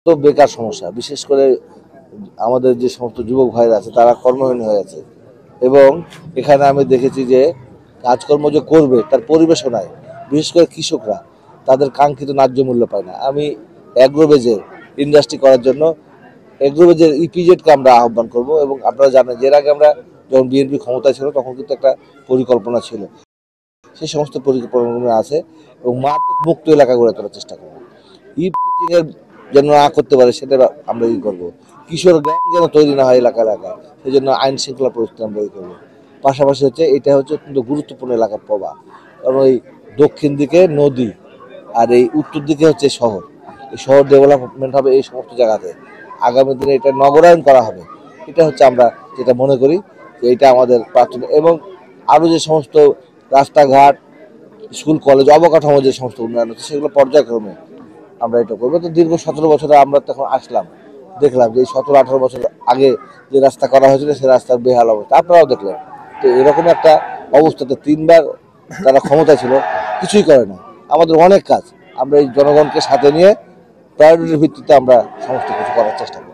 তো বেকার সমস্যা, বিশেষ করে আমাদের যে সমস্ত যুবক ভাইরা আছে তারা কর্মহীন হয়ে আছে। এবং এখানে আমি দেখেছি যে কাজকর্ম যে করবে তার পরিবেশও নাই। বিশেষ করে কৃষকরা তাদের কাঙ্ক্ষিত ন্যায্য মূল্য পায় না। আমি অ্যাগ্রোভেজের ইন্ডাস্ট্রি করার জন্য অ্যাগ্রোভেজের ইপিজেডকে আমরা আহ্বান করব। এবং আপনারা জানেন যে এর আগে আমরা যখন বিএনপি ক্ষমতায় ছিল তখন কিন্তু একটা পরিকল্পনা ছিল, সেই সমস্ত পরিকল্পনা আছে। এবং মাদক মুক্ত এলাকা গড়ে তোলার চেষ্টা করব। ইপিজিং এর যেন না করতে পারে সেটা আমরা করবো। কিশোর গ্যাং যেন তৈরি না হয় এলাকা এলাকায়, সেই জন্য আইন শৃঙ্খলা পরিস্থিতি আমরা করবো। পাশাপাশি এটা হচ্ছে অত্যন্ত গুরুত্বপূর্ণ এলাকা প্রভা, কারণ ওই দক্ষিণ দিকে নদী আর এই উত্তর দিকে হচ্ছে শহর। এই শহর ডেভেলপমেন্ট হবে এই সমস্ত জায়গাতে। আগামী দিনে এটা নগরায়ণ করা হবে। এটা হচ্ছে আমরা যেটা মনে করি যে এটা আমাদের প্রাথমিক। এবং আরও যে সমস্ত রাস্তাঘাট, স্কুল কলেজ, অবকাঠামো যে সমস্ত উন্নয়ন হচ্ছে সেগুলো পর্যায়ক্রমে আমরা এটা করবো। তো দীর্ঘ 17 বছরে আমরা তখন আসলাম, দেখলাম যে এই 17-18 বছর আগে যে রাস্তা করা হয়েছিল সেই রাস্তার বেহাল অবস্থা আপনারাও দেখলেন। তো এরকম একটা অবস্থাতে 3বার তারা ক্ষমতা ছিল, কিছুই করে না। আমাদের অনেক কাজ, আমরা এই জনগণকে সাথে নিয়ে প্রায়োরিটির ভিত্তিতে আমরা সমস্ত কিছু করার চেষ্টা করি।